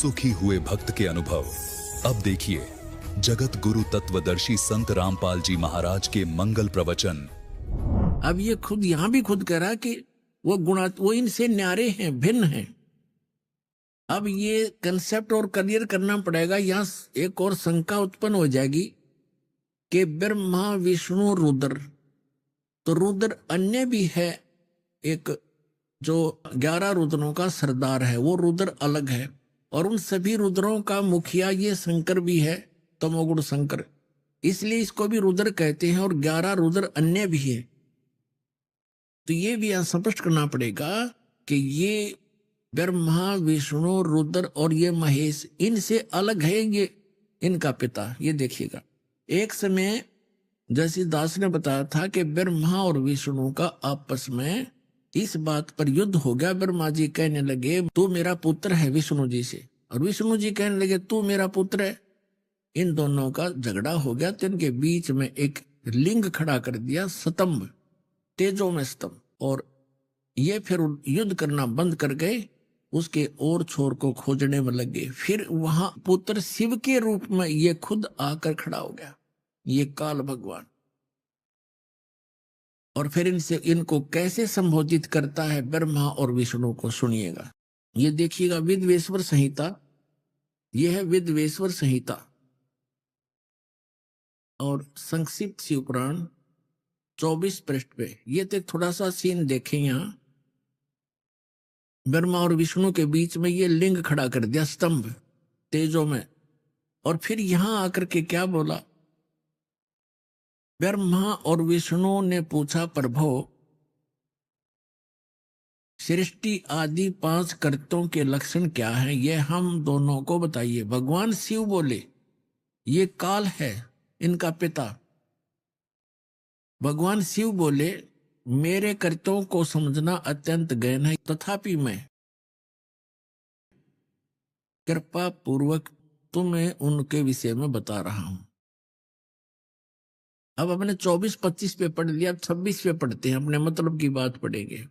सुखी हुए भक्त के अनुभव। अब देखिए जगत गुरु तत्वदर्शी संत रामपाल जी महाराज के मंगल प्रवचन। अब ये खुद यहां भी खुद कह रहा कि वो इनसे न्यारे हैं, भिन्न हैं। अब ये कंसेप्ट और क्लियर करना पड़ेगा। यहां एक और शंका उत्पन्न हो जाएगी कि ब्रह्मा विष्णु रुद्र, तो रुद्र अन्य भी है, एक जो 11 रुद्रों का सरदार है वो रुद्र अलग है, और उन सभी रुद्रों का मुखिया ये शंकर भी है, तमोगुण शंकर, इसलिए इसको भी रुद्र कहते हैं, और 11 रुद्र अन्य भी है। तो ये भी यहां स्पष्ट करना पड़ेगा कि ये ब्रह्मा विष्णु रुद्र और ये महेश इनसे अलग है, ये इनका पिता। ये देखिएगा, एक समय जैसे दास ने बताया था कि ब्रह्मा और विष्णु का आपस में इस बात पर युद्ध हो गया। ब्रह्मा जी कहने लगे तू मेरा पुत्र है विष्णु जी से, और विष्णु जी कहने लगे तू मेरा पुत्र है। इन दोनों का झगड़ा हो गया, तो इनके बीच में एक लिंग खड़ा कर दिया, स्तंभ, तेजो में स्तंभ, और ये फिर युद्ध करना बंद कर गए, उसके और छोर को खोजने में लगे। फिर वहां पुत्र शिव के रूप में ये खुद आकर खड़ा हो गया, ये काल भगवान। और फिर इनको कैसे संबोधित करता है ब्रह्मा और विष्णु को, सुनिएगा। ये देखिएगा, विद्वेश्वर संहिता, यह है विद्वेश्वर संहिता और संक्षिप्त शिव पुराण 24 पृष्ठ पे। ये तो थोड़ा सा सीन देखें। यहां ब्रह्मा और विष्णु के बीच में ये लिंग खड़ा कर दिया, स्तंभ तेजो में, और फिर यहां आकर के क्या बोला, ब्रह्मा और विष्णु ने पूछा प्रभु सृष्टि आदि 5 कर्तों के लक्षण क्या हैं, ये हम दोनों को बताइए। भगवान शिव बोले ये काल है इनका पिता। भगवान शिव बोले मेरे कर्तों को समझना अत्यंत गहन है, तथापि मैं कृपा पूर्वक तुम्हें उनके विषय में बता रहा हूं। अब हमने 24-25 पे पढ़ लिया, अब 26 पे पढ़ते हैं, अपने मतलब की बात पढ़ेंगे।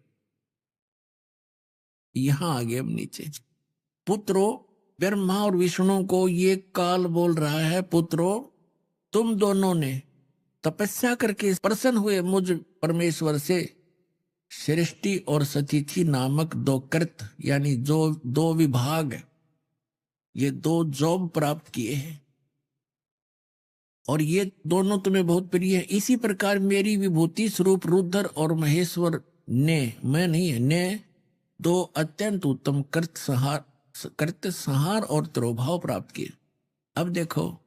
यहां आगे अब नीचे, पुत्रो, ब्रह्मा और विष्णु को ये काल बोल रहा है, पुत्रो तुम दोनों ने तपस्या करके प्रसन्न हुए मुझ परमेश्वर से सृष्टि और सतिथि नामक 2 कृत, यानी जो 2 विभाग, ये 2 जॉब प्राप्त किए हैं, और ये दोनों तुम्हें बहुत प्रिय है। इसी प्रकार मेरी विभूति स्वरूप रुद्र और महेश्वर ने, मैं नहीं है, ने 2 अत्यंत उत्तम कृत संहार और तिरोभाव प्राप्त किए। अब देखो,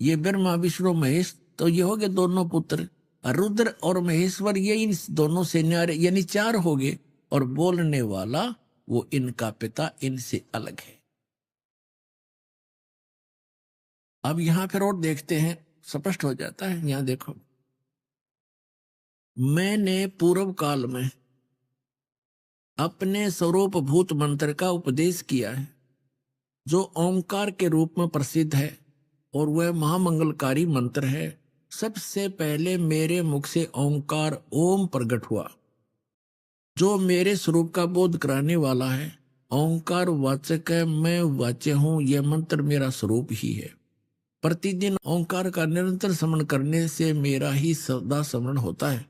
ये ब्रह्मा विष्णु महेश, तो ये हो गए दोनों पुत्र। रुद्र और महेश्वर ये इन दोनों से न्यारे, यानी 4 हो गए, और बोलने वाला वो इनका पिता इनसे अलग है। अब यहां फिर और देखते हैं, स्पष्ट हो जाता है। यहां देखो, मैंने पूर्व काल में अपने स्वरूप भूत मंत्र का उपदेश किया है, जो ओंकार के रूप में प्रसिद्ध है, और वह महामंगलकारी मंत्र है। सबसे पहले मेरे मुख से ओंकार ओम प्रकट हुआ, जो मेरे स्वरूप का बोध कराने वाला है। ओंकार वाचक है, मैं वाच्य हूं, यह मंत्र मेरा स्वरूप ही है। प्रतिदिन ओंकार का निरंतर स्मरण करने से मेरा ही सदा स्मरण होता है।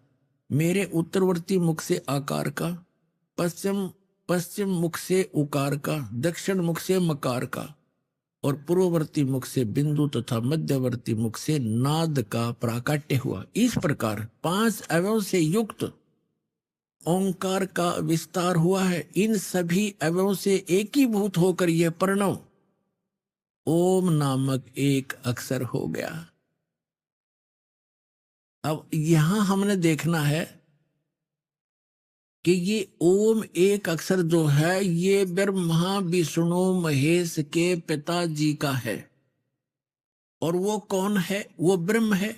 मेरे उत्तरवर्ती मुख से आकार का, पश्चिम मुख से उकार का, दक्षिण मुख से मकार का, और पूर्ववर्ती मुख से बिंदु तथा मध्यवर्ती मुख से नाद का प्राकट्य हुआ। इस प्रकार 5 अवयव से युक्त ओंकार का विस्तार हुआ है। इन सभी अवयवों से एकीभूत होकर यह प्रणव ओम नामक एक अक्षर हो गया। अब यहां हमने देखना है कि ये ओम एक अक्षर जो है, ये ब्रह्मा विष्णु महेश के पिताजी का है। और वो कौन है? वो ब्रह्म है,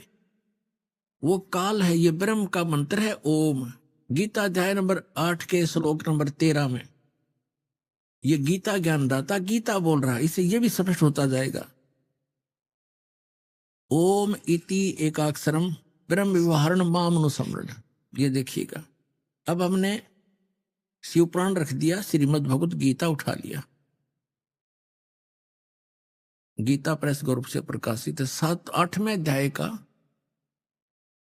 वो काल है। ये ब्रह्म का मंत्र है ओम। गीता अध्याय नंबर 8 के श्लोक नंबर 13 में ये गीता ज्ञानदाता गीता बोल रहा है, इससे ये भी स्पष्ट होता जाएगा। ओम इति एकाक्षरम ब्रह्म व्यवहारण मामनुसमरण। ये देखिएगा, अब हमने शिवपुराण रख दिया, श्रीमद् भगवत गीता उठा लिया। गीता प्रेस ग्रुप से प्रकाशित है। 8वें अध्याय का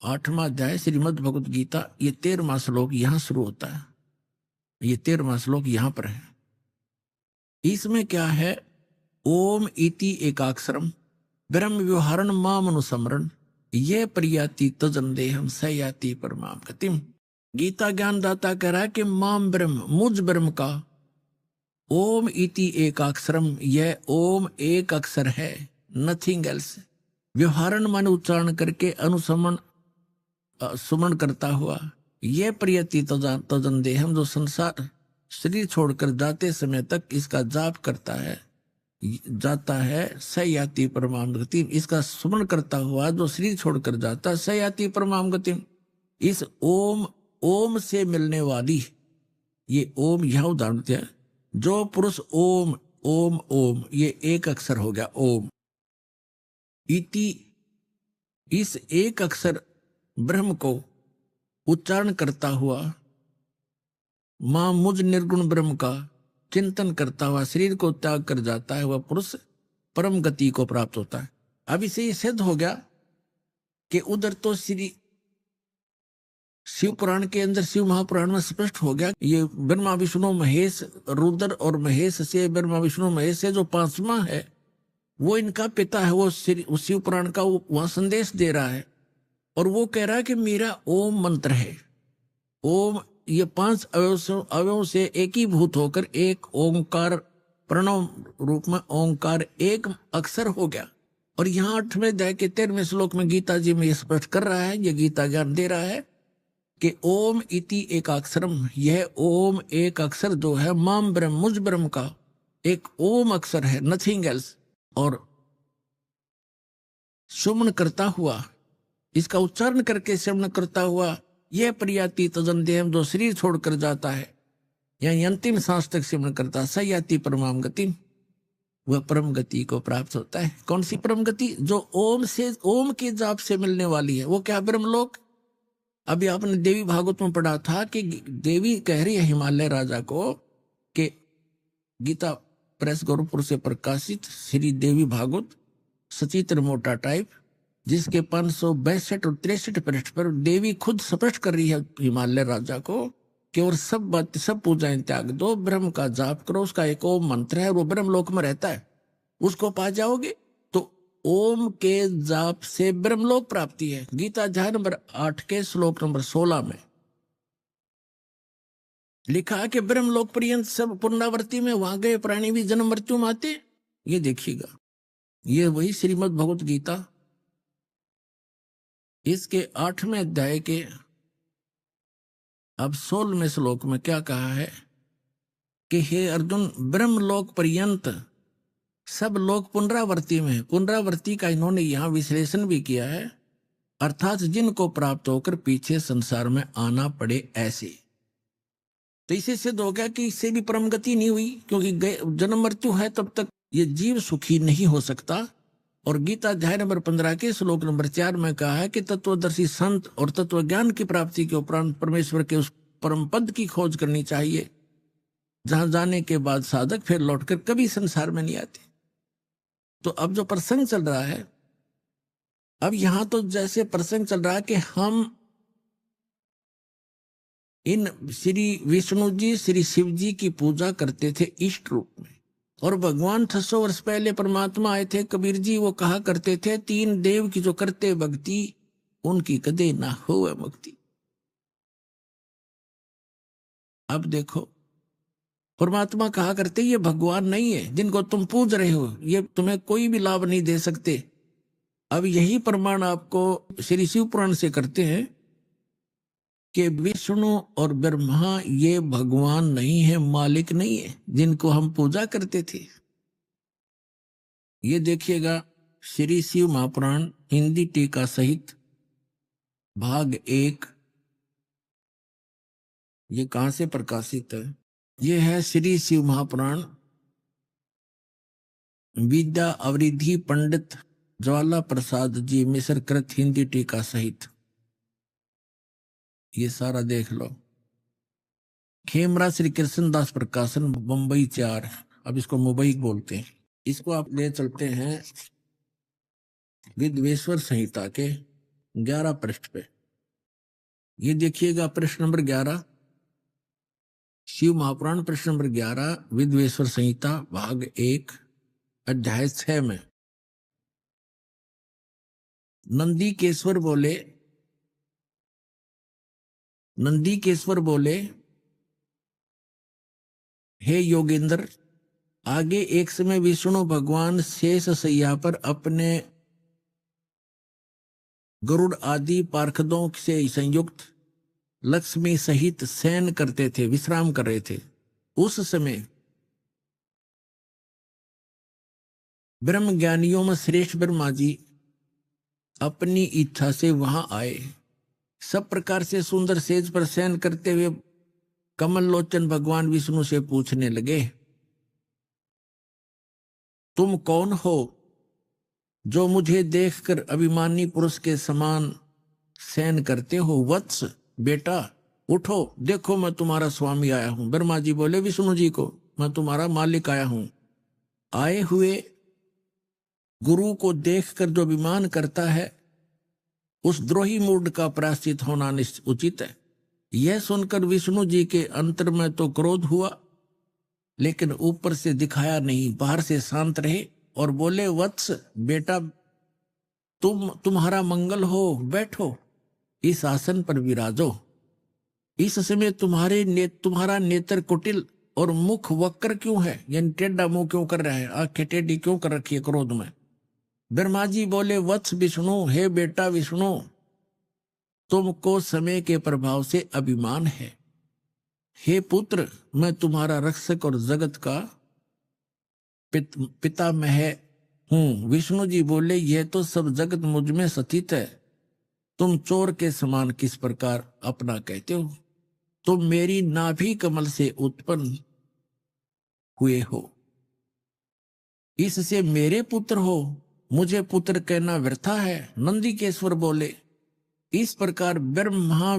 8वां अध्याय श्रीमद् भगवत गीता, ये 13वां श्लोक यहां शुरू होता है। ये 13वां श्लोक यहां पर है। इसमें क्या है? ओम इति एकाक्षरम ब्रह्म व्यवहारण माम अनुसमरण ये प्रयाति तजन देहम सयाति परमाम गतिम। गीता ज्ञानदाता कह रहा है कि माम ब्रह्म, मुझ ब्रह्म का, ओम इति एकाक्षरम, यह ओम एक अक्षर है, नथिंग एल्स। व्यवहारण मान उच्चारण करके अनुसमन सुमन करता हुआ, यह प्रयति तजन देहम, जो संसार शरीर छोड़कर जाते समय तक इसका जाप करता है, जाता है, सयाति परमाम गतिम। इसका सुमन करता हुआ जो शरीर छोड़कर जाता, सयाति परमाम गतिम। इस ओम से मिलने वाली, ये ओम यह उदाहरण दिया, जो पुरुष ओम ओम ओम, ये एक अक्षर हो गया ओम इति, इस एक अक्षर ब्रह्म को उच्चारण करता हुआ, मां मुझ निर्गुण ब्रह्म का चिंतन करता हुआ शरीर को त्याग कर जाता है, वह पुरुष परम गति को प्राप्त होता है। अब इसे ये सिद्ध हो गया कि उधर तो श्री शिव पुराण के अंदर, शिव महापुराण में स्पष्ट हो गया, ये ब्रह्मा विष्णु महेश, रुद्र और महेश से, ब्रह्मा विष्णु महेश से जो 5वां है वो इनका पिता है। वो शिव पुराण का वहां संदेश दे रहा है और वो कह रहा है कि मेरा ओम मंत्र है। ओम ये 5 अवयवों से एकीभूत होकर एक ओंकार, प्रणव रूप में ओंकार एक अक्षर हो गया। और यहाँ 8वें अध्याय के 13वें श्लोक में गीता जी में ये स्पष्ट कर रहा है, ये गीता ज्ञान दे रहा है कि ओम इति एकाक्षरम, यह ओम एक अक्षर जो है, माम ब्रह्म, मुझ ब्रह्म का एक ओम अक्षर है, नथिंग एल्स। और सुमन करता हुआ, इसका उच्चारण करके श्रवण करता हुआ, यह प्रयाति तजन देहम, जो शरीर छोड़कर जाता है, यानी अंतिम सांस तक श्रवण करता, सयाति परमाम गति, वह परम गति को प्राप्त होता है। कौन सी परम गति? जो ओम से, ओम के जाप से मिलने वाली है। वो क्या? ब्रह्मलोक। अभी आपने देवी भागवत में पढ़ा था कि देवी कह रही है हिमालय राजा को कि गीता प्रेस गोरखपुर से प्रकाशित श्री देवी भागवत सचित्र मोटा टाइप, जिसके 562 और 63 पृष्ठ पर देवी खुद स्पष्ट कर रही है हिमालय राजा को कि और सब बात, सब पूजाएं त्याग दो, ब्रह्म का जाप करो, उसका एक ओम मंत्र है, वो ब्रह्मलोक में रहता है, उसको पा जाओगे। तो ओम के जाप से ब्रह्मलोक प्राप्ति है। गीता अध्याय नंबर 8 के श्लोक नंबर 16 में लिखा है कि ब्रह्मलोक पर्यंत सब पुनरावृत्ति में, वहां गए प्राणी भी जन्म मृत्यु में आते। ये देखिएगा, ये वही श्रीमद् भगवत गीता, इसके 8वें अध्याय के अब 16वें श्लोक में क्या कहा है कि हे अर्जुन, ब्रह्मलोक पर्यंत सब लोग पुनरावृत्ति में, पुनरावृत्ति का इन्होंने यहां विश्लेषण भी किया है, अर्थात जिनको प्राप्त होकर पीछे संसार में आना पड़े ऐसे। तो इसे सिद्ध हो गया कि इससे भी परम गति नहीं हुई, क्योंकि जन्म मृत्यु है तब तक ये जीव सुखी नहीं हो सकता। और गीता अध्याय नंबर 15 के श्लोक नंबर 4 में कहा है कि तत्वदर्शी संत और तत्व ज्ञान की प्राप्ति के उपरांत परमेश्वर के उस परम पद की खोज करनी चाहिए, जहां जाने के बाद साधक फिर लौटकर कभी संसार में नहीं आते। तो अब जो प्रसंग चल रहा है, अब यहां तो जैसे प्रसंग चल रहा है कि हम इन श्री विष्णु जी, श्री शिव जी की पूजा करते थे इष्ट रूप में, और भगवान 600 वर्ष पहले परमात्मा आए थे। कबीर जी वो कहा करते थे, 3 देव की जो करते भक्ति, उनकी कदे ना होवे मुक्ति। अब देखो, परमात्मा कहा करते ये भगवान नहीं है, जिनको तुम पूज रहे हो, ये तुम्हें कोई भी लाभ नहीं दे सकते। अब यही प्रमाण आपको श्री शिव पुराण से करते हैं कि विष्णु और ब्रह्मा ये भगवान नहीं है, मालिक नहीं है, जिनको हम पूजा करते थे। ये देखिएगा श्री शिव महापुराण हिंदी टीका सहित भाग 1, ये कहां से प्रकाशित है? ये है श्री शिव महापुराण विद्या अवरिधि पंडित ज्वाला प्रसाद जी मिश्र कृत हिंदी टीका सहित। ये सारा देख लो। खेमरा श्री कृष्णदास प्रकाशन, बंबई 4, अब इसको मुंबई बोलते हैं। इसको आप ले चलते हैं विद्वेश्वर संहिता के 11 पृष्ठ पे। ये देखिएगा प्रश्न नंबर 11, शिव महापुराण प्रश्न नंबर 11, विद्वेश्वर संहिता भाग 1 अध्याय 6 में नंदीकेश्वर बोले, हे योगेंद्र, आगे एक समय विष्णु भगवान शेष शैया पर अपने गरुड़ आदि पार्षदों से संयुक्त लक्ष्मी सहित शयन करते थे, विश्राम कर रहे थे। उस समय ब्रह्म ज्ञानियों में श्रेष्ठ ब्रह्मा जी अपनी इच्छा से वहां आए। सब प्रकार से सुंदर सेज पर शयन करते हुए कमल लोचन भगवान विष्णु से पूछने लगे, तुम कौन हो जो मुझे देखकर अभिमानी पुरुष के समान शयन करते हो? वत्स, बेटा उठो, देखो मैं तुम्हारा स्वामी आया हूं। ब्रह्मा जी बोले विष्णु जी को, मैं तुम्हारा मालिक आया हूं। आए हुए गुरु को देखकर जो अभिमान करता है उस द्रोही मूड का प्रायश्चित होना उचित है। यह सुनकर विष्णु जी के अंतर में तो क्रोध हुआ, लेकिन ऊपर से दिखाया नहीं, बाहर से शांत रहे और बोले, वत्स बेटा, तुम्हारा मंगल हो, बैठो, इस आसन पर विराजो। इस समय तुम्हारा नेत्र कुटिल और मुख वक्र क्यों है? यानी टेढ़ा मुंह क्यों कर रहा है? आंखें टेढ़ी क्यों कर रखी है क्रोध में? ब्रह्मा जी बोले, वत्स विष्णु, हे बेटा विष्णु, तुमको समय के प्रभाव से अभिमान है। हे पुत्र, मैं तुम्हारा रक्षक और जगत का पितामह हूं। विष्णु जी बोले, यह तो सब जगत मुझ में स्थित है, तुम चोर के समान किस प्रकार अपना कहते हो? तुम मेरी नाभि कमल से उत्पन्न हुए हो, इससे मेरे पुत्र हो, मुझे पुत्र कहना व्यर्था है। नंदीकेश्वर बोले, इस प्रकार ब्रह्मा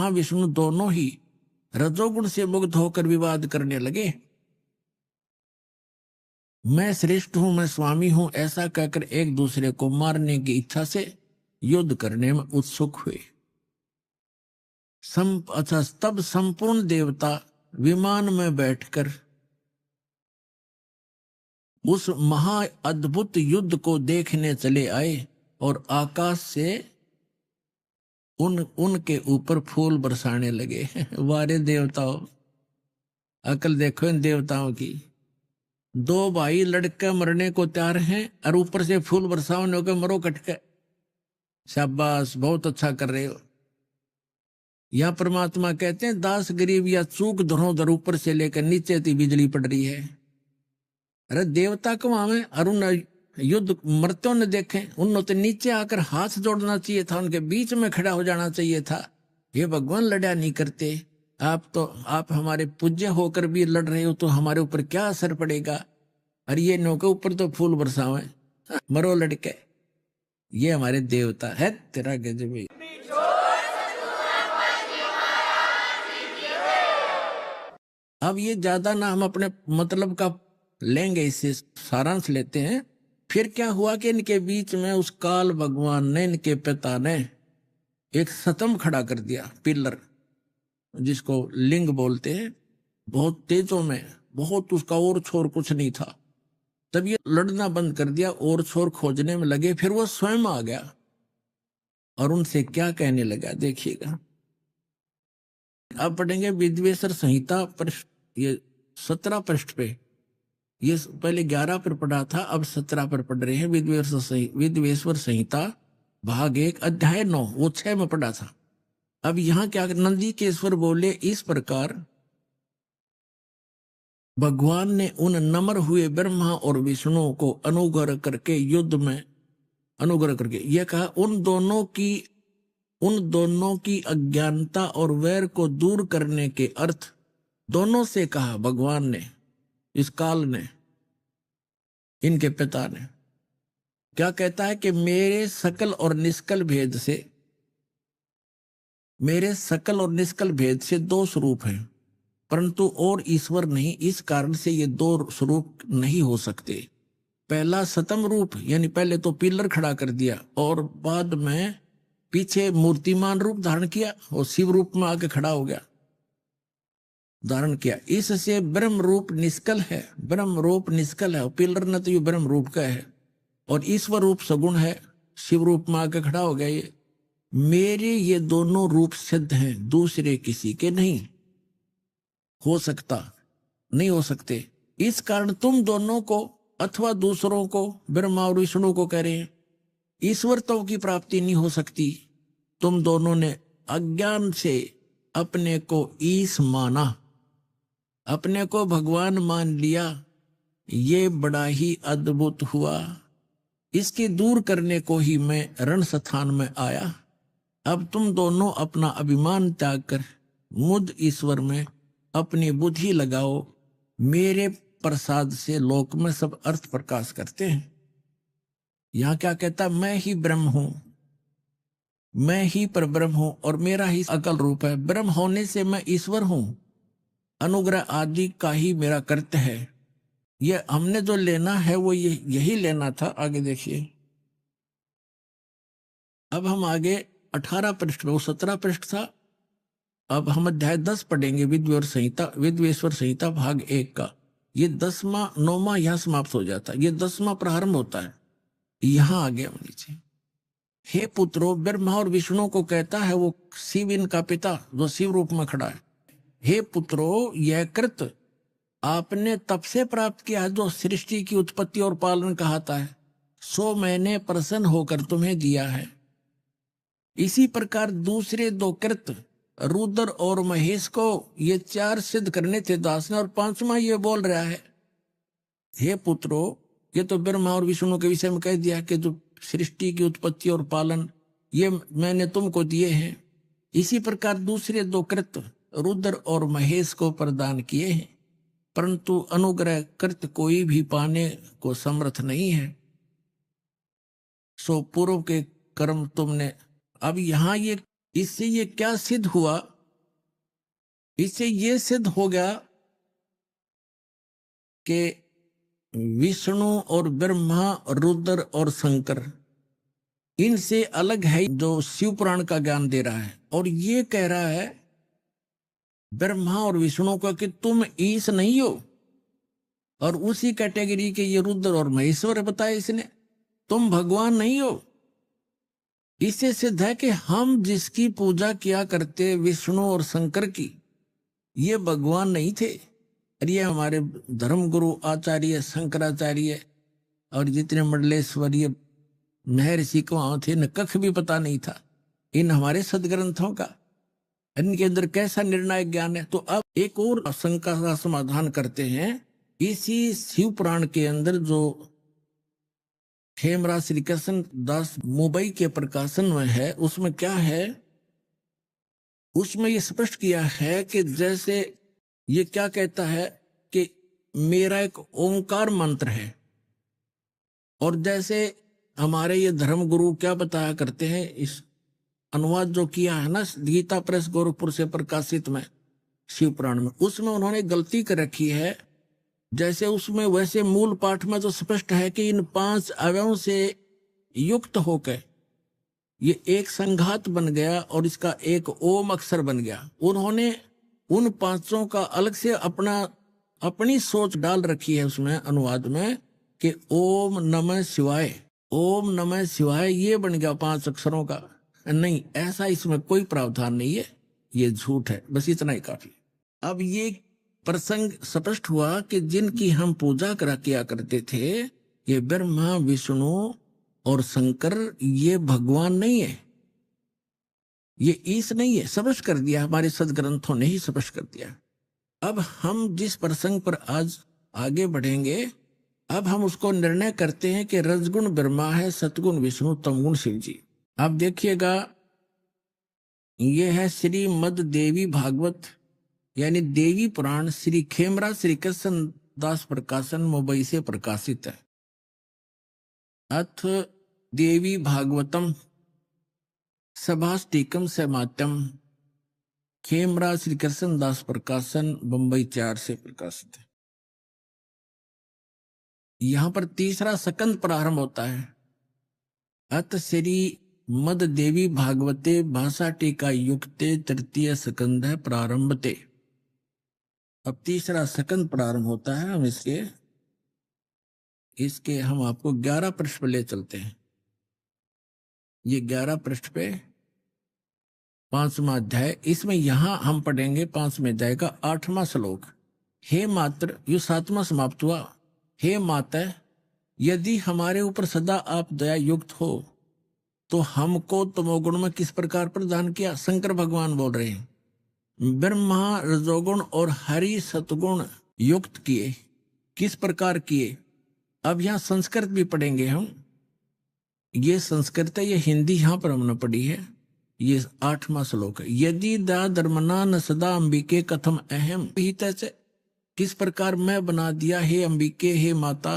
विष्णु दोनों ही रजोगुण से मुक्त होकर विवाद करने लगे। मैं श्रेष्ठ हूं, मैं स्वामी हूं, ऐसा कहकर एक दूसरे को मारने की इच्छा से युद्ध करने में उत्सुक हुए। तब संपूर्ण देवता विमान में बैठकर उस महा अद्भुत युद्ध को देखने चले आए और आकाश से उनके ऊपर फूल बरसाने लगे। वारे देवताओं, अकल देखो इन देवताओं की। दो भाई लड़के मरने को तैयार हैं और ऊपर से फूल बरसाओ के मरो कटके। शाबाश, बहुत अच्छा कर रहे हो। यह परमात्मा कहते हैं, दास गरीब या चूक धरोधर ऊपर से लेकर नीचे तक बिजली पड़ रही है। अरे देवता को हमें अरुण युद्ध मरते ने देखे, उन्होंने तो नीचे आकर हाथ जोड़ना चाहिए था, उनके बीच में खड़ा हो जाना चाहिए था। ये भगवान लड़ा नहीं करते। आप हमारे पूज्य होकर भी लड़ रहे हो तो हमारे ऊपर क्या असर पड़ेगा? अरे ये नौ के ऊपर तो फूल बरसावे, मरो लड़के। ये हमारे देवता है। तेरा गजब। अब ये ज्यादा ना हम अपने मतलब का लेंगे, इससे सारांश लेते हैं। फिर क्या हुआ कि इनके बीच में उस काल भगवान ने, इनके पिता ने एक स्तंभ खड़ा कर दिया, पिलर, जिसको लिंग बोलते हैं। बहुत तेजों में, बहुत उसका और छोर कुछ नहीं था। तब ये लड़ना बंद कर दिया और छोर खोजने में लगे। फिर वो स्वयं आ गया और उनसे क्या कहने लगा, देखिएगा। अब पढ़ेंगे विद्वेश्वर संहिता ये 17 पृष्ठ पे। ये पहले 11 पर पढ़ा था, अब 17 पर पढ़ रहे हैं। विद्वेश्वर संहिता भाग 1 अध्याय 9, वो 6 में पढ़ा था। अब यहां क्या, नंदीकेश्वर बोले, इस प्रकार भगवान ने उन नम्र हुए ब्रह्मा और विष्णु को अनुग्रह करके यह कहा, उन दोनों की अज्ञानता और वैर को दूर करने के अर्थ दोनों से कहा भगवान ने, इस काल ने, इनके पिता ने। क्या कहता है कि मेरे सकल और निष्कल भेद से 2 स्वरूप हैं। परंतु और ईश्वर नहीं। इस कारण से ये दो स्वरूप नहीं हो सकते। पहला सतम रूप, यानी पहले तो पिलर खड़ा कर दिया और बाद में पीछे मूर्तिमान रूप धारण किया और शिव रूप में आके खड़ा हो गया, धारण किया। इससे ब्रह्म रूप निष्कल है, ब्रह्म रूप निष्कल है। पिलर न तो ये ब्रह्म रूप का है और ईश्वर रूप सगुण है, शिव रूप में आके खड़ा हो गया। ये मेरे ये दोनों रूप सिद्ध हैं, दूसरे किसी के नहीं हो सकता, नहीं हो सकते। इस कारण तुम दोनों को अथवा दूसरों को, ब्रह्मा और विष्णु को कह रहे हैं, ईश्वरत्व की प्राप्ति नहीं हो सकती। तुम दोनों ने अज्ञान से अपने को ईश माना, अपने को भगवान मान लिया। ये बड़ा ही अद्भुत हुआ। इसके दूर करने को ही मैं रण स्थान में आया। अब तुम दोनों अपना अभिमान त्याग कर मुझ ईश्वर में अपनी बुद्धि लगाओ। मेरे प्रसाद से लोक में सब अर्थ प्रकाश करते हैं। यहां क्या कहता, मैं ही ब्रह्म हूं, मैं ही परब्रह्म हूं और मेरा ही अकल रूप है। ब्रह्म होने से मैं ईश्वर हूं, अनुग्रह आदि का ही मेरा कर्तव्य है। ये हमने जो लेना है वो यही लेना था। आगे देखिए, अब हम आगे 18 पृष्ठ में, वो 17 पृष्ठ था। अब हम अध्याय 10 पढ़ेंगे, विद्वेश्वर संहिता भाग 1 का। ये 10वां 9वां यहां समाप्त हो जाता है, ये 10वां प्रारंभ होता है। यहां आगे हम नीचे, हे पुत्रो, ब्रह्मा और विष्णु को कहता है वो शिव इनका पिता जो शिव रूप में खड़ा है। हे पुत्रो, यह कृत आपने तब से प्राप्त किया जो सृष्टि की उत्पत्ति और पालन कहता है, सो मैंने प्रसन्न होकर तुम्हें दिया है। इसी प्रकार दूसरे दो कृत रुद्र और महेश को ये 4 सिद्ध करने थे दास ने, और 5वां ये बोल रहा है, हे पुत्रो, ये तो ब्रह्मा और विष्णु के विषय में कह दिया कि जो सृष्टि की उत्पत्ति और पालन ये मैंने तुमको दिए हैं। इसी प्रकार दूसरे दो कृत रुद्र और महेश को प्रदान किए हैं, परंतु अनुग्रह कृत कोई भी पाने को समर्थ नहीं है। सो पूर्व के कर्म तुमने। अब यहां ये इससे ये क्या सिद्ध हुआ, इससे ये सिद्ध हो गया कि विष्णु और ब्रह्मा, रुद्र और शंकर इनसे अलग है जो शिव पुराण का ज्ञान दे रहा है। और ये कह रहा है ब्रह्मा और विष्णु का कि तुम ईश नहीं हो, और उसी कैटेगरी के ये रुद्र और महेश्वर बताया इसने, तुम भगवान नहीं हो। इससे सिद्ध है कि हम जिसकी पूजा किया करते विष्णु और शंकर की, ये भगवान नहीं थे। और ये हमारे धर्म गुरु आचार्य शंकराचार्य और जितने मंडलेश्वरीय महर्षि को वहां थे, न कख भी पता नहीं था इन हमारे सदग्रंथों का, इनके अंदर कैसा निर्णायक ज्ञान है। तो अब एक और शंका का समाधान करते हैं। इसी शिव पुराण के अंदर जो खेमराज श्री कृष्ण दास मुंबई के प्रकाशन में है, उसमें क्या है, उसमें ये स्पष्ट किया है कि जैसे ये क्या कहता है कि मेरा एक ओंकार मंत्र है, और जैसे हमारे ये धर्म गुरु क्या बताया करते हैं, इस अनुवाद जो किया है ना गीता प्रेस गोरखपुर से प्रकाशित में शिव पुराण में, उसमें उन्होंने गलती कर रखी है। जैसे उसमें वैसे मूल पाठ में तो स्पष्ट है कि इन 5 अवयवों से युक्त होकर ये एक संघात बन गया और इसका एक ओम अक्षर बन गया। उन्होंने उन 5 का अलग से अपनी सोच डाल रखी है उसमें अनुवाद में कि ओम नमः शिवाय, ओम नमः शिवाय ये बन गया 5 अक्षरों का। नहीं, ऐसा इसमें कोई प्रावधान नहीं है, ये झूठ है। बस इतना ही काफी। अब ये प्रसंग स्पष्ट हुआ कि जिनकी हम पूजा किया करते थे, ये ब्रह्मा विष्णु और शंकर, ये भगवान नहीं है, ये ईश नहीं है। स्पष्ट कर दिया, हमारे सदग्रंथों ने ही स्पष्ट कर दिया। अब हम जिस प्रसंग पर आज आगे बढ़ेंगे, अब हम उसको निर्णय करते हैं कि रजगुण ब्रह्मा है, सतगुण विष्णु, तमगुण शिव जी। आप देखिएगा, ये है श्रीमद देवी भागवत यानी देवी पुराण, श्री खेमराज श्री कृष्ण दास प्रकाशन मुंबई से प्रकाशित है। अथ देवी भागवतम सभाष्टिकम समात्यम खेमरा श्री कृष्ण दास प्रकाशन बंबई 4 से प्रकाशित है। यहां पर तीसरा सकंद प्रारंभ होता है। अत श्री मद देवी भागवते भाषा टीका युक्ते तृतीय सकंद है प्रारंभते। अब तीसरा सकंद प्रारंभ होता है। हम इसके हम आपको 11 पृष्ठ पे ले चलते हैं। ये 11 पृष्ठ पे 5वां अध्याय, इसमें यहां हम पढ़ेंगे 5वें अध्याय का 8वां श्लोक। हे मात्र, ये 7वां समाप्त हुआ। हे माता, यदि हमारे ऊपर सदा आप दया युक्त हो तो हमको तमोगुण में किस प्रकार प्रदान किया। शंकर भगवान बोल रहे हैं ब्रह्मा रजोगुण और हरि सतगुण युक्त किए। किस प्रकार किए। अब यहाँ संस्कृत भी पढ़ेंगे हम। ये संस्कृत है, ये हिंदी यहाँ पर हमने पढ़ी है। ये 8वां श्लोक है। यदि दा धर्मना न सदा अंबिके कथम अहम हित से, किस प्रकार मैं बना दिया हे अंबिके, हे माता,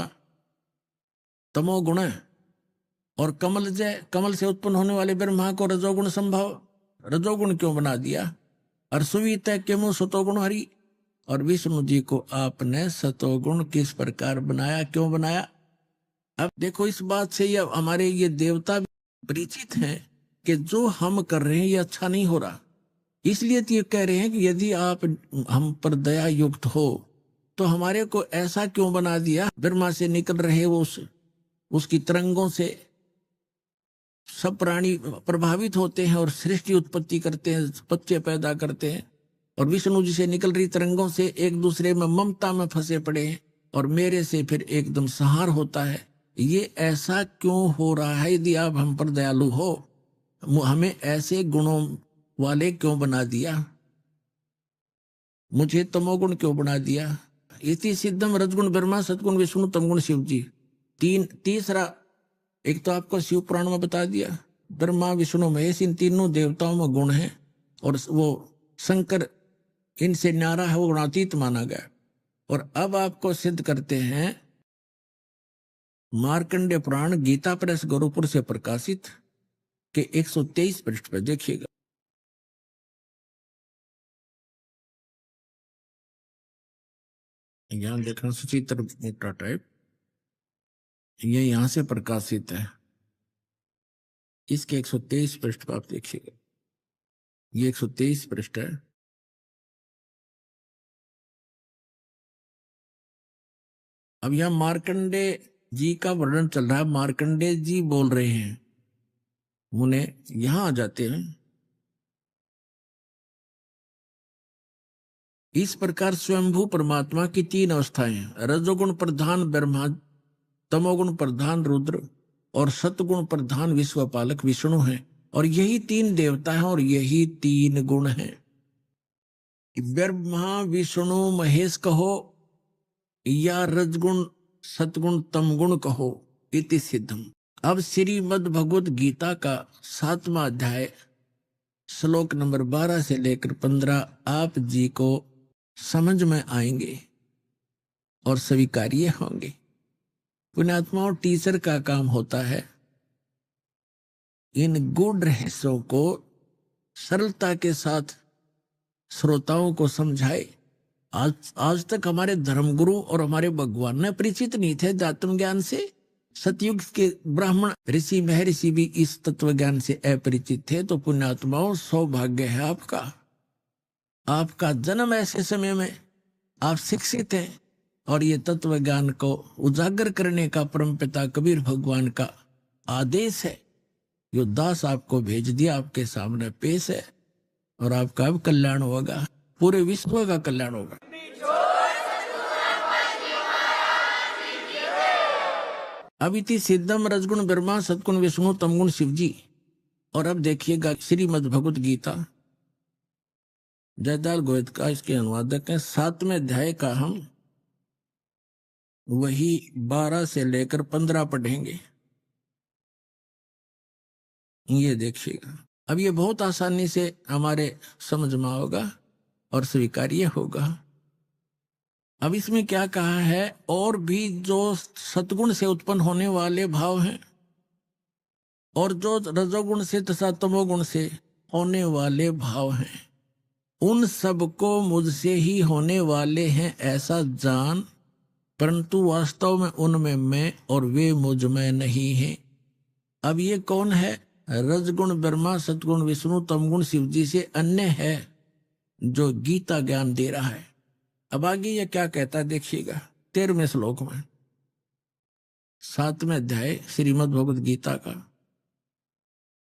तमोगुण और कमल जय, कमल से उत्पन्न होने वाले ब्रह्मा को रजोगुण संभव, रजोगुण क्यों बना दिया। और सुवित केमु सतोगुण हरि, और विष्णु जी को आपने सतोगुण किस प्रकार बनाया, क्यों बनाया। अब देखो, इस बात से ये हमारे ये देवता परिचित हैं कि जो हम कर रहे हैं ये अच्छा नहीं हो रहा। इसलिए तो ये कह रहे हैं कि यदि आप हम पर दया युक्त हो तो हमारे को ऐसा क्यों बना दिया। ब्रह्मा से निकल रहे वो उसकी तरंगों से सब प्राणी प्रभावित होते हैं और सृष्टि उत्पत्ति करते हैं, बच्चे पैदा करते हैं। और विष्णु जी से निकल रही तरंगों से एक दूसरे में ममता में फंसे पड़े हैं, और मेरे से फिर एकदम संहार होता है। ये ऐसा क्यों हो रहा है। यदि आप हम पर दयालु हो, हमें ऐसे गुणों वाले क्यों बना दिया, मुझे तमोगुण क्यों बना दिया। इति सिद्धम रजगुण ब्रह्मा सतगुण विष्णु तमगुण शिव जी। तीसरा एक तो आपको शिव पुराण में बता दिया, ब्रह्मा विष्णु महेश इन तीनों देवताओं में गुण है, और वो शंकर इनसे न्यारा है, वो गुणातीत माना गया। और अब आपको सिद्ध करते हैं मार्कंडेय पुराण गीता प्रेस गोरखपुर से प्रकाशित के 123 पृष्ठ पर देखिएगा। यहां देखना सुचित्र मोटा टाइप, ये यहां से प्रकाशित है। इसके 123 पृष्ठ पर आप देखिएगा। ये 123 पृष्ठ है। अब यहां मार्कंडेय जी का वर्णन चल रहा है। मार्कंडेय जी बोल रहे हैं, मुने यहां आ जाते हैं। इस प्रकार स्वयंभू परमात्मा की 3 अवस्थाएं हैं। रजोगुण प्रधान ब्रह्मा, तमोगुण प्रधान रुद्र और सतगुण प्रधान विश्वपालक विष्णु हैं। और यही 3 देवता हैं और यही 3 गुण हैं। ब्रह्मा विष्णु महेश कहो या रजगुण सतगुण तमगुण कहो, इति सिद्धम। अब श्रीमद् भगवत गीता का 7वां अध्याय श्लोक नंबर 12 से लेकर 15 आप जी को समझ में आएंगे और स्वीकार्य होंगे। पुण्यात्मा और टीचर का काम होता है इन गूढ़ रहस्यों को सरलता के साथ श्रोताओं को समझाए। आज तक हमारे धर्मगुरु और हमारे भगवान ने परिचित नहीं थे आत्म ज्ञान से। सतयुग के ब्राह्मण ऋषि महर्षि भी इस तत्व ज्ञान से अपरिचित थे। तो पुण्यात्माओं, सौभाग्य है आपका। आपका जन्म ऐसे समय में आप शिक्षित हैं और ये तत्व ज्ञान को उजागर करने का परमपिता कबीर भगवान का आदेश है। यो दास आपको भेज दिया, आपके सामने पेश है, और आपका अब कल्याण होगा, पूरे विश्व का कल्याण होगा। अब इति सिद्धम रजगुण ब्रह्मा सतगुण विष्णु तमगुण शिव जी। और अब देखिएगा श्रीमद् भगवत गीता, जयदाल गोयत का इसके अनुवादक है। 7वें अध्याय का हम वही 12 से लेकर 15 पढ़ेंगे। ये देखिएगा। अब ये बहुत आसानी से हमारे समझ में होगा और स्वीकार्य होगा। अब इसमें क्या कहा है, और भी जो सतगुण से उत्पन्न होने वाले भाव हैं और जो रजोगुण से तथा तमोगुण से होने वाले भाव हैं, उन सबको मुझसे ही होने वाले हैं ऐसा जान, परंतु वास्तव में उनमें मैं और वे मुझ में नहीं हैं। अब ये कौन है? रजगुण ब्रह्मा, सतगुण विष्णु, तमगुण शिव जी से अन्य है जो गीता ज्ञान दे रहा है। अब आगे ये क्या कहता है देखिएगा 13वें श्लोक में, 7वें अध्याय श्रीमद् भगवद गीता का।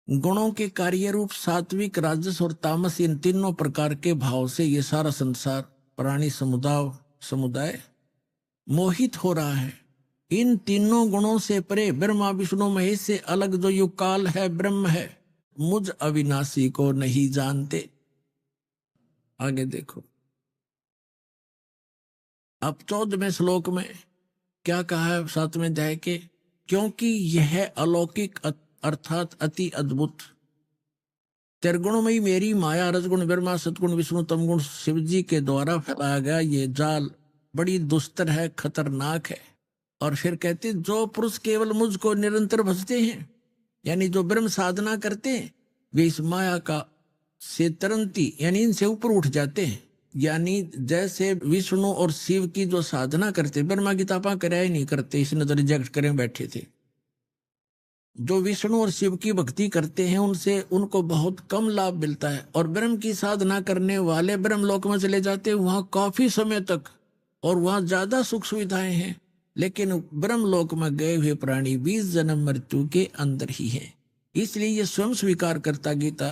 गुणों के कार्य रूप सात्विक, राजस और तामस, इन तीनों प्रकार के भाव से ये सारा संसार प्राणी समुदाय मोहित हो रहा है। इन तीनों गुणों से परे ब्रह्मा विष्णु महेश से अलग जो युगकाल है, ब्रह्म है, मुझ अविनाशी को नहीं जानते। आगे देखो, अब 14वें श्लोक में क्या कहा है 7वें अध्याय के, क्योंकि यह अलौकिक अर्थात अति अद्भुत त्रिगुणमयी मेरी माया, रजगुण ब्रह्मा, सतगुण विष्णु, तमगुण शिव जी के द्वारा फैलाया गया ये जाल बड़ी दुस्तर है, खतरनाक है। और फिर कहते जो पुरुष केवल मुझको निरंतर भजते हैं, यानी जो ब्रह्म साधना करते हैं, वे इस माया का से तरंती यानी इनसे ऊपर उठ जाते हैं। यानी जैसे विष्णु और शिव की जो साधना करते, ब्रह्मा की तपा कराया ही नहीं करते, इसने तो रिजेक्ट करें बैठे थे। जो विष्णु और शिव की भक्ति करते हैं उनसे उनको बहुत कम लाभ मिलता है, और ब्रह्म की साधना करने वाले ब्रह्मलोक में चले जाते हैं, वहां काफी समय तक, और वहां ज्यादा सुख सुविधाएं हैं। लेकिन ब्रह्मलोक में गए हुए प्राणी 20 जन्म मृत्यु के अंदर ही है। इसलिए ये स्वयं स्वीकार करता गीता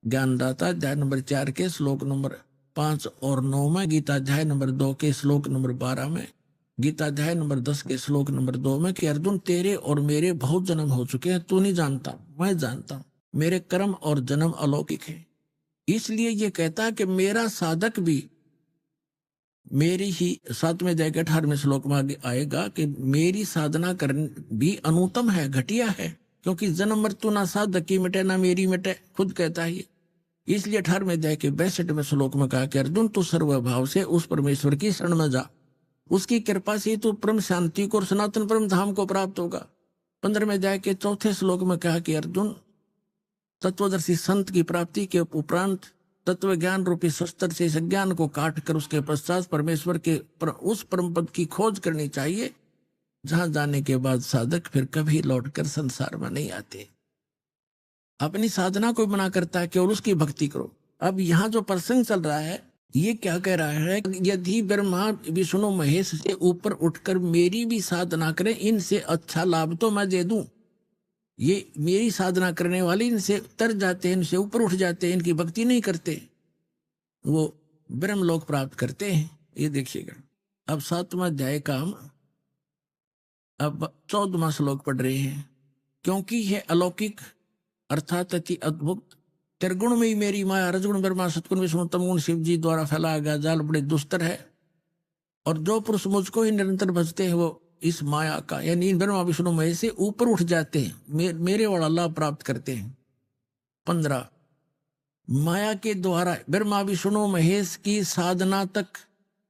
ज्ञानदाता अध्याय नंबर 4 के श्लोक नंबर 5 और 9 में, गीता अध्याय नंबर 2 के श्लोक नंबर 12 में, गीता अध्याय नंबर 10 के श्लोक नंबर 2 में कि अर्जुन तेरे और मेरे बहुत जन्म हो चुके हैं, तू नहीं जानता, मैं जानता हूं, मेरे कर्म और जन्म अलौकिक है। इसलिए ये कहता है कि मेरा साधक भी मेरी ही 7वें अध्याय के 18वें श्लोक में आगे आएगा कि मेरी साधना करने भी अनुत्तम है, घटिया है, क्योंकि जन्म मृत्यु ना साधक की मिटे ना मेरी मिटे, खुद कहता है। इसलिए 18वें अध्याय के 62वें श्लोक में कहा कि अर्जुन तू सर्वभाव से उस परमेश्वर की शरण में जा, उसकी कृपा से तू परम शांति को और सनातन परम धाम को प्राप्त होगा। 15वें अध्याय के 4थे श्लोक में कहा कि अर्जुन तत्वदर्शी संत की प्राप्ति के उपरांत तत्व ज्ञान रूपी शस्त्र से इस ज्ञान को काट कर उसके पश्चात परमेश्वर के उस परम पद की खोज करनी चाहिए, जहां जाने के बाद साधक फिर कभी लौटकर संसार में नहीं आते। अपनी साधना को बना करता है, केवल उसकी भक्ति करो। अब यहाँ जो प्रसंग चल रहा है ये क्या कह रहा है, यदि ब्रह्मा विष्णु महेश से ऊपर उठकर मेरी भी साधना करें, इनसे अच्छा लाभ तो मैं दे दूं। ये मेरी साधना करने वाले इनसे तर जाते हैं, इनसे ऊपर उठ जाते हैं, इनकी भक्ति नहीं करते, वो ब्रह्मलोक प्राप्त करते हैं। ये देखिएगा अब 7वां अध्याय का हम अब 14वां श्लोक पढ़ रहे हैं। क्योंकि यह अलौकिक अर्थात अति अद्भुत त्रिगुण में ही मेरी माया, रजगुण ब्रह्मा, सतगुण विष्णु, तमगुण शिव जी द्वारा फैलाया गया जाल बड़े दुस्तर है, और जो पुरुष मुझको ही निरंतर भजते हैं वो इस माया का यानी ब्रह्मा विष्णु महेश से ऊपर उठ जाते हैं, मेरे वाला लाभ प्राप्त करते हैं। 15 माया के द्वारा ब्रह्मा विष्णु महेश की साधना तक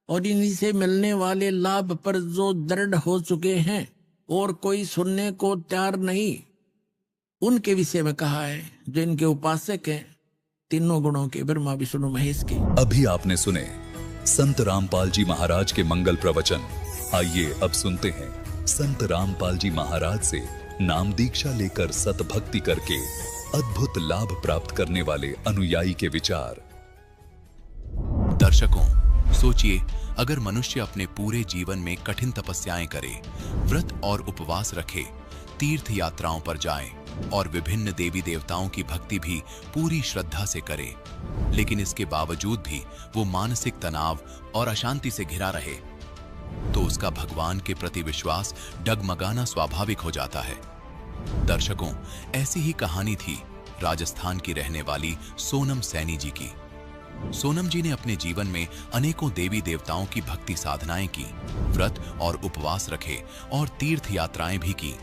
और इन्हीं से मिलने वाले लाभ पर जो दृढ़ हो चुके हैं और कोई सुनने को तैयार नहीं, उनके विषय में कहा है, जो इनके उपासक हैं तीनों गुणों के, ब्रह्मा विष्णु महेश के। अभी आपने सुने संत रामपाल जी महाराज के मंगल प्रवचन। आइए अब सुनते हैं संत रामपाल जी महाराज से नाम दीक्षा लेकर सतभक्ति करके अद्भुत लाभ प्राप्त करने वाले अनुयायी के विचार। दर्शकों, सोचिए अगर मनुष्य अपने पूरे जीवन में कठिन तपस्याएं करे, व्रत और उपवास रखे, तीर्थ यात्राओं पर जाए और विभिन्न देवी देवताओं की भक्ति भी पूरी श्रद्धा से करे, लेकिन इसके बावजूद भी वो मानसिक तनाव और अशांति से घिरा रहे, तो उसका भगवान के प्रति विश्वास डगमगाना स्वाभाविक हो जाता है। दर्शकों, ऐसी ही कहानी थी राजस्थान की रहने वाली सोनम सैनी जी की। सोनम जी ने अपने जीवन में अनेकों देवी देवताओं की भक्ति साधनाएं की, व्रत और उपवास रखे और तीर्थ यात्राएं भी की,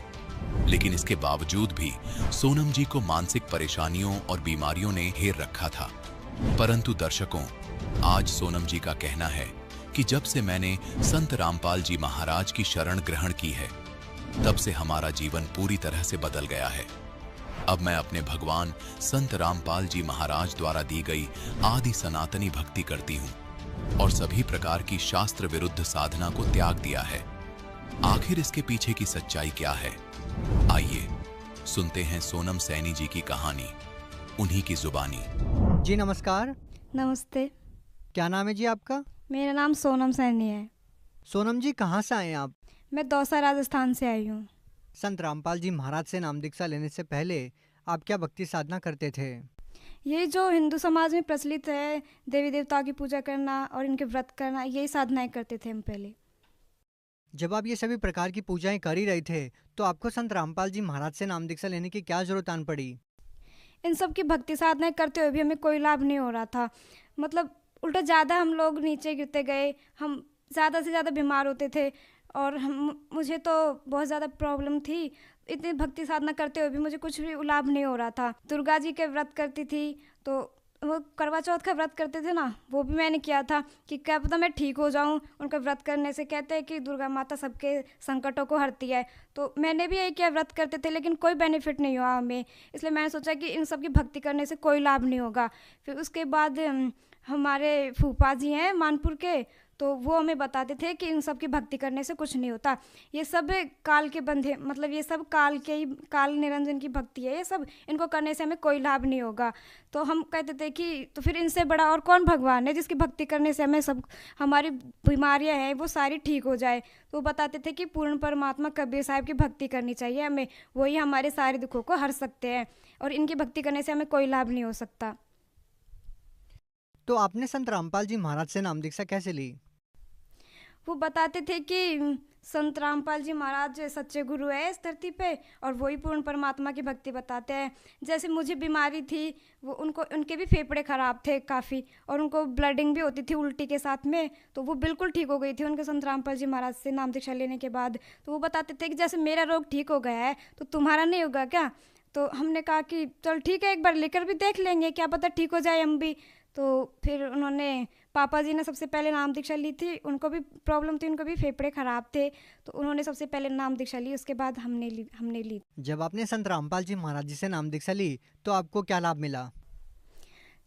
लेकिन इसके बावजूद भी सोनम जी को मानसिक परेशानियों और बीमारियों ने घेर रखा था। परंतु दर्शकों, आज सोनम जी का कहना है कि जब से मैंने संत रामपाल जी महाराज की शरण ग्रहण की है, तब से हमारा जीवन पूरी तरह से बदल गया है। अब मैं अपने भगवान संत रामपाल जी महाराज द्वारा दी गई आदि सनातनी भक्ति करती हूँ और सभी प्रकार की शास्त्र विरुद्ध साधना को त्याग दिया है। आखिर इसके पीछे की सच्चाई क्या है? आइए सुनते हैं सोनम सैनी जी की कहानी, उन्हीं की जुबानी। जी नमस्कार। नमस्ते। क्या नाम है जी आपका? मेरा नाम सोनम सैनी है। सोनम जी कहाँ से आए हैं आप? मैं दौसा राजस्थान से आई हूँ। संत रामपाल जी महाराज से नाम दीक्षा लेने से पहले आप क्या भक्ति साधना करते थे? ये जो हिंदू समाज में प्रचलित है, देवी देवताओं की पूजा करना और इनके व्रत करना, यही साधनाएं करते थे हम पहले। जब आप ये सभी प्रकार की पूजाएं कर ही रहे थे तो आपको संत रामपाल जी महाराज से नाम दीक्षा लेने की क्या जरूरत आन पड़ी? इन सब की भक्ति साधनाएं करते हुए भी हमें कोई लाभ नहीं हो रहा था। मतलब उल्टा ज़्यादा हम लोग नीचे गिरते गए, हम ज़्यादा से ज़्यादा बीमार होते थे और मुझे तो बहुत ज़्यादा प्रॉब्लम थी। इतनी भक्ति साधना करते हुए भी मुझे कुछ भी लाभ नहीं हो रहा था। दुर्गा जी के व्रत करती थी, तो वो करवा चौथ का व्रत करते थे ना, वो भी मैंने किया था कि क्या पता मैं ठीक हो जाऊं। उनका व्रत करने से कहते हैं कि दुर्गा माता सबके संकटों को हरती है, तो मैंने भी यही किया, व्रत करते थे, लेकिन कोई बेनिफिट नहीं हुआ हमें। इसलिए मैंने सोचा कि इन सब की भक्ति करने से कोई लाभ नहीं होगा। फिर उसके बाद हमारे फूफा जी हैं मानपुर के, तो वो हमें बताते थे कि इन सब की भक्ति करने से कुछ नहीं होता, ये सब काल के बंधे, मतलब ये सब काल के ही, काल निरंजन की भक्ति है, ये सब इनको करने से हमें कोई लाभ नहीं होगा। तो हम कहते थे कि तो फिर इनसे बड़ा और कौन भगवान है जिसकी भक्ति करने से हमें सब हमारी बीमारियां हैं वो सारी ठीक हो जाए। तो वो बताते थे कि पूर्ण परमात्मा कबीर साहब की भक्ति करनी चाहिए हमें, वही हमारे सारे दुखों को हर सकते हैं और इनकी भक्ति करने से हमें कोई लाभ नहीं हो सकता। तो आपने संत रामपाल जी महाराज से नाम दीक्षा कैसे ली? वो बताते थे कि संत रामपाल जी महाराज सच्चे गुरु है इस धरती पे और वही पूर्ण परमात्मा की भक्ति बताते हैं। जैसे मुझे बीमारी थी, वो उनके भी फेफड़े ख़राब थे काफ़ी और उनको ब्लडिंग भी होती थी उल्टी के साथ में, तो वो बिल्कुल ठीक हो गई थी उनके संत रामपाल जी महाराज से नाम दीक्षा लेने के बाद। तो वो बताते थे कि जैसे मेरा रोग ठीक हो गया है तो तुम्हारा नहीं होगा क्या? तो हमने कहा कि चल ठीक है, एक बार लेकर भी देख लेंगे, क्या पता ठीक हो जाए हम भी। तो फिर उन्होंने, पापा जी ने सबसे पहले नाम दीक्षा ली थी, उनको भी प्रॉब्लम थी, उनको भी फेफड़े ख़राब थे, तो उन्होंने सबसे पहले नाम दीक्षा ली, उसके बाद हमने ली। जब आपने संत रामपाल जी महाराज जी से नाम दीक्षा ली तो आपको क्या लाभ मिला?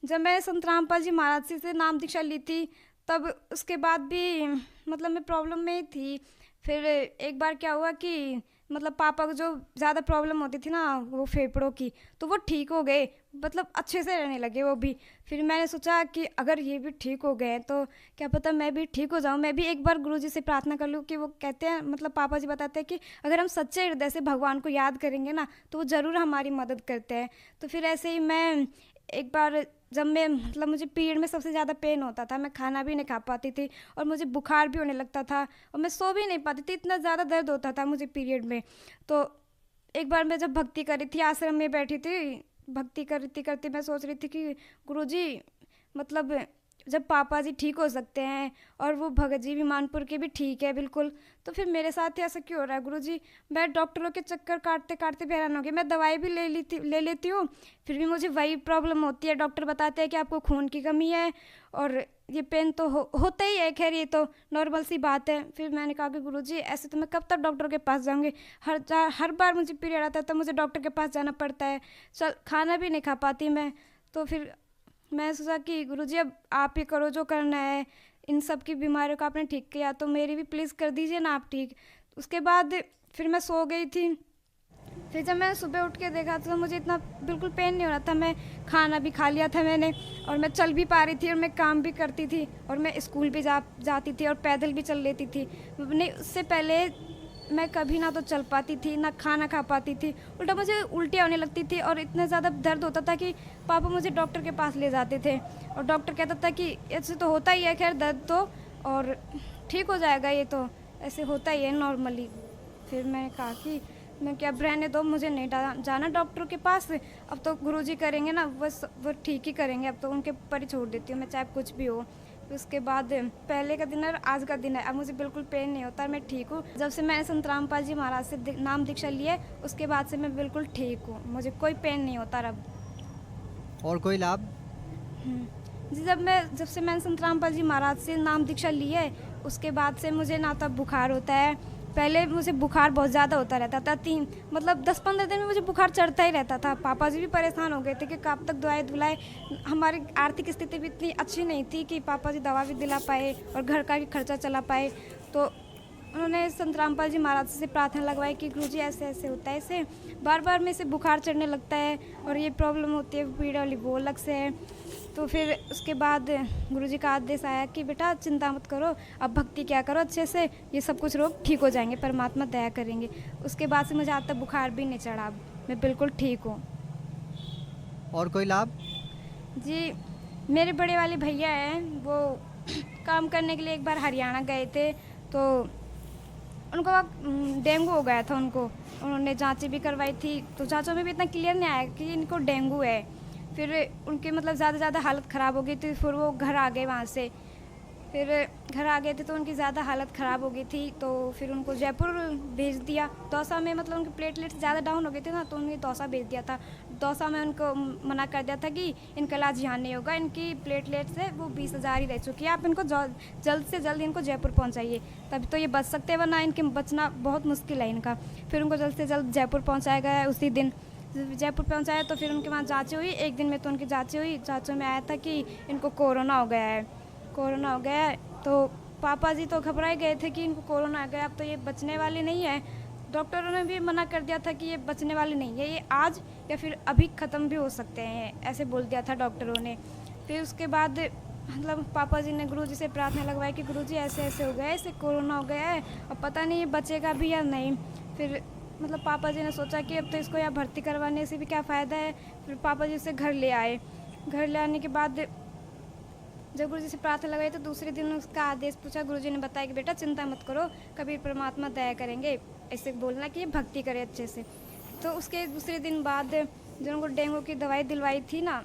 जब मैं संत रामपाल जी महाराज जी से नाम दीक्षा ली थी तब उसके बाद भी मतलब मैं प्रॉब्लम में ही थी। फिर एक बार क्या हुआ कि मतलब पापा को जो ज़्यादा प्रॉब्लम होती थी ना वो फेफड़ों की, तो वो ठीक हो गए, मतलब अच्छे से रहने लगे वो भी। फिर मैंने सोचा कि अगर ये भी ठीक हो गए तो क्या पता मैं भी ठीक हो जाऊँ, मैं भी एक बार गुरुजी से प्रार्थना कर लूँ कि वो कहते हैं, मतलब पापा जी बताते हैं कि अगर हम सच्चे हृदय से भगवान को याद करेंगे ना तो वो ज़रूर हमारी मदद करते हैं। तो फिर ऐसे ही मैं एक बार, जब मैं मतलब मुझे पीरियड में सबसे ज़्यादा पेन होता था, मैं खाना भी नहीं खा पाती थी और मुझे बुखार भी होने लगता था और मैं सो भी नहीं पाती थी, इतना ज़्यादा दर्द होता था मुझे पीरियड में। तो एक बार मैं जब भक्ति कर रही थी, आश्रम में बैठी थी, भक्ति करती मैं सोच रही थी कि गुरुजी, मतलब जब पापा जी ठीक हो सकते हैं और वो भगत जी भी मानपुर के भी ठीक है बिल्कुल, तो फिर मेरे साथ ही ऐसा क्यों हो रहा है गुरुजी? मैं डॉक्टरों के चक्कर काटते भी हैरान हो गई। मैं दवाई भी ले लेती हूँ, फिर भी मुझे वही प्रॉब्लम होती है। डॉक्टर बताते हैं कि आपको खून की कमी है और ये पेन तो होता ही है, खैर ये तो नॉर्मल सी बात है। फिर मैंने कहा कि गुरुजी ऐसे तो मैं कब तक डॉक्टर के पास जाऊँगी? हर बार मुझे पीरियड आता है तो मुझे डॉक्टर के पास जाना पड़ता है, खाना भी नहीं खा पाती मैं। तो फिर मैं सोचा कि गुरुजी अब आप ही करो जो करना है, इन सब की बीमारियों को आपने ठीक किया तो मेरी भी प्लीज़ कर दीजिए ना आप ठीक। उसके बाद फिर मैं सो गई थी। फिर जब मैं सुबह उठ के देखा तो मुझे इतना बिल्कुल पेन नहीं हो रहा था, मैं खाना भी खा लिया था मैंने और मैं चल भी पा रही थी और मैं काम भी करती थी और मैं स्कूल भी जाती थी और पैदल भी चल लेती थी। नहीं, उससे पहले मैं कभी ना तो चल पाती थी ना खाना खा पाती थी, उल्टा मुझे उल्टियाँ होने लगती थी और इतना ज़्यादा दर्द होता था कि पापा मुझे डॉक्टर के पास ले जाते थे और डॉक्टर कहता था कि ऐसे तो होता ही है, खैर दर्द तो और ठीक हो जाएगा, ये तो ऐसे होता ही है नॉर्मली। फिर मैंने कहा कि मैं क्या रहने दो, मुझे नहीं जाना डॉक्टर के पास, अब तो गुरुजी करेंगे ना, बस वो ठीक ही करेंगे, अब तो उनके ऊपर ही छोड़ देती हूँ मैं, चाहे कुछ भी हो। उसके बाद पहले का दिन और आज का दिन है, अब मुझे बिल्कुल पेन नहीं होता, मैं ठीक हूँ। जब से मैंने संत रामपाल जी महाराज से नाम दीक्षा लिया उसके बाद से मैं बिल्कुल ठीक हूँ, मुझे कोई पेन नहीं होता अब। और कोई लाभ? जी, जब से मैंने संत रामपाल जी महाराज से नाम दीक्षा ली है उसके बाद से मुझे ना तो बुखार होता है, पहले मुझे बुखार बहुत ज़्यादा होता रहता था, 10-15 दिन में मुझे बुखार चढ़ता ही रहता था। पापा जी भी परेशान हो गए थे कि कब तक दवाई दिलाए। हमारी आर्थिक स्थिति भी इतनी अच्छी नहीं थी कि पापा जी दवा भी दिला पाए और घर का भी खर्चा चला पाए। तो उन्होंने संत रामपाल जी महाराज से प्रार्थना लगवाई कि गुरुजी ऐसे ऐसे होता है, इसे बार बार में से बुखार चढ़ने लगता है और ये प्रॉब्लम होती है, पीड़ा वाली वो अलग से है। तो फिर उसके बाद गुरुजी का आदेश आया कि बेटा चिंता मत करो, अब भक्ति क्या करो अच्छे से, ये सब कुछ रोग ठीक हो जाएंगे, परमात्मा दया करेंगे। उसके बाद से मुझे आज तक बुखार भी नहीं चढ़ा, अब मैं बिल्कुल ठीक हूँ। और कोई लाभ? जी, मेरे बड़े वाले भैया हैं, वो काम करने के लिए एक बार हरियाणा गए थे, तो उनको डेंगू हो गया था। उन्होंने जांचें भी करवाई थी, तो जांचों में भी इतना क्लियर नहीं आया कि इनको डेंगू है। फिर उनकी ज़्यादा हालत ख़राब हो गई थी, फिर वो घर आ गए वहाँ से। फिर घर आ गए थे तो उनकी ज़्यादा हालत ख़राब हो गई थी, तो फिर उनको जयपुर भेज दिया। दौसा में उनके प्लेटलेट्स ज़्यादा डाउन हो गए थे ना, तो उन्हें दौसा भेज दिया था। दौसा में उनको मना कर दिया था कि इनका इलाज यहाँ नहीं होगा, इनकी प्लेटलेट्स है वो 20,000 ही रह चुकी है, आप इनको जल्द से जल्द इनको जयपुर पहुँचाइए, तभी तो ये बच सकते हैं, वरना इनके बचना बहुत मुश्किल है इनका। फिर उनको जल्द से जल्द जयपुर पहुँचाया गया। उसी दिन जयपुर पहुँचाया तो फिर उनके वहाँ जाँचें हुई, एक दिन में तो उनकी जाँचें हुई। जाँचों में आया था कि इनको कोरोना हो गया है। तो पापा जी तो घबराए गए थे कि इनको कोरोना आ गया, अब तो ये बचने वाले नहीं है। डॉक्टरों ने भी मना कर दिया था कि ये बचने वाले नहीं है, ये आज या फिर अभी ख़त्म भी हो सकते हैं, ऐसे बोल दिया था डॉक्टरों ने। फिर उसके बाद पापा जी ने गुरुजी से प्रार्थना लगवाई कि गुरुजी ऐसे ऐसे हो गया है, इसे कोरोना हो गया है और पता नहीं ये बचेगा भी या नहीं। फिर पापा जी ने सोचा कि अब तो इसको यहाँ भर्ती करवाने से भी क्या फ़ायदा है। फिर पापा जी उसे घर ले आए। घर ले आने के बाद जब गुरुजी से प्रार्थना लगाई तो दूसरे दिन उसका आदेश पूछा। गुरुजी ने बताया कि बेटा चिंता मत करो, कभी परमात्मा दया करेंगे, ऐसे बोलना कि ये भक्ति करे अच्छे से। तो उसके दूसरे दिन बाद जब उनको डेंगू की दवाई दिलवाई थी ना,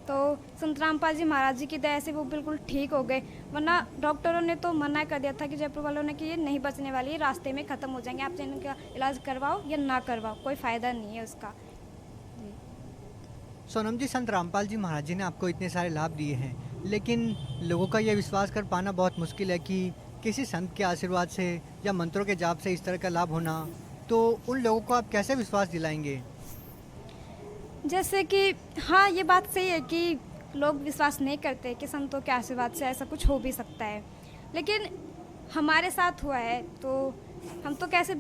तो संत रामपाल जी महाराज जी की दया से वो बिल्कुल ठीक हो गए, वरना डॉक्टरों ने तो मना कर दिया था कि जयपुर वालों ने कि ये नहीं बचने वाली, ये रास्ते में ख़त्म हो जाएंगे, आप चाहे इनका इलाज करवाओ या ना करवाओ, कोई फ़ायदा नहीं है उसका। सोनम जी, संत रामपाल जी महाराज जी ने आपको इतने सारे लाभ दिए हैं, लेकिन लोगों का यह विश्वास कर पाना बहुत मुश्किल है कि किसी संत के आशीर्वाद से या मंत्रों के जाप से इस तरह का लाभ होना, तो उन लोगों को आप कैसे विश्वास दिलाएंगे? जैसे कि हाँ, ये बात सही है कि लोग विश्वास नहीं करते कि संतों के आशीर्वाद से ऐसा कुछ हो भी सकता है, लेकिन हमारे साथ हुआ है तो हम तो कैसे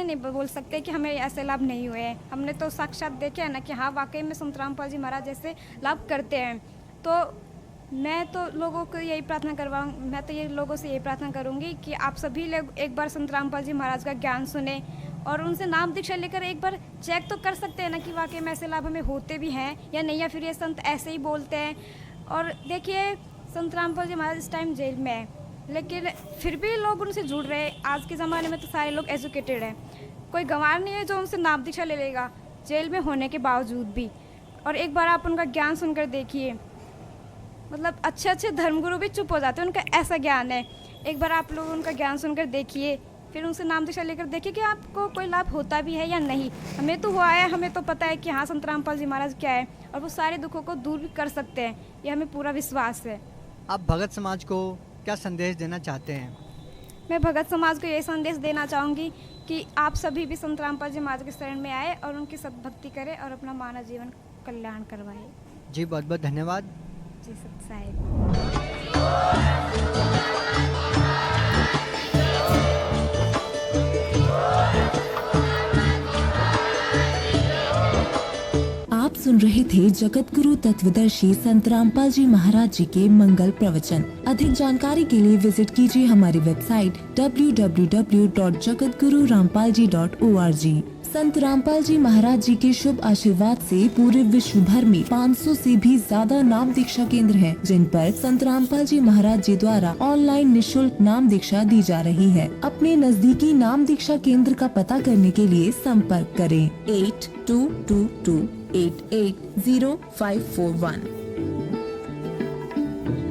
नहीं बोल सकते कि हमें ऐसे लाभ नहीं हुए हैं। हमने तो साक्षात देखे है ना कि हाँ, वाकई में संत रामपाल जी महाराज जैसे लाभ करते हैं। तो मैं तो लोगों से यही प्रार्थना करूँगी कि आप सभी लोग एक बार संत रामपाल जी महाराज का ज्ञान सुने और उनसे नाम दीक्षा लेकर एक बार चेक तो कर सकते हैं ना कि वाकई में ऐसे लाभ हमें होते भी हैं या नहीं, या फिर ये संत ऐसे ही बोलते हैं। और देखिए, संत रामपाल जी महाराज इस टाइम जेल में है, लेकिन फिर भी लोग उनसे जुड़ रहे हैं। आज के ज़माने में तो सारे लोग एजुकेटेड हैं, कोई गंवार नहीं है जो उनसे नाम दीक्षा ले लेगा जेल में होने के बावजूद भी। और एक बार आप उनका ज्ञान सुनकर देखिए, अच्छे धर्मगुरु भी चुप हो जाते हैं, उनका ऐसा ज्ञान है। एक बार आप लोग उनका ज्ञान सुनकर देखिए, फिर उनसे नाम दीक्षा लेकर देखिए कि आपको कोई लाभ होता भी है या नहीं। हमें तो हुआ है, हमें तो पता है कि हाँ, संत रामपाल जी महाराज क्या है और वो सारे दुखों को दूर भी कर सकते हैं, ये हमें पूरा विश्वास है। आप भगत समाज को क्या संदेश देना चाहते हैं? मैं भगत समाज को ये संदेश देना चाहूँगी कि आप सभी भी संत रामपाल जी महाराज के शरण में आए और उनकी सब भक्ति करें और अपना मानव जीवन कल्याण करवाए। जी, बहुत बहुत धन्यवाद। जी सत साहिब। आप सुन रहे थे जगत गुरु तत्वदर्शी संत रामपाल जी महाराज जी के मंगल प्रवचन। अधिक जानकारी के लिए विजिट कीजिए हमारी वेबसाइट www.jagatgururampalji.org। संत रामपाल जी महाराज जी के शुभ आशीर्वाद से पूरे विश्व भर में 500 से भी ज्यादा नाम दीक्षा केंद्र हैं, जिन पर संत रामपाल जी महाराज जी द्वारा ऑनलाइन निशुल्क नाम दीक्षा दी जा रही है। अपने नजदीकी नाम दीक्षा केंद्र का पता करने के लिए संपर्क करें 8222880541।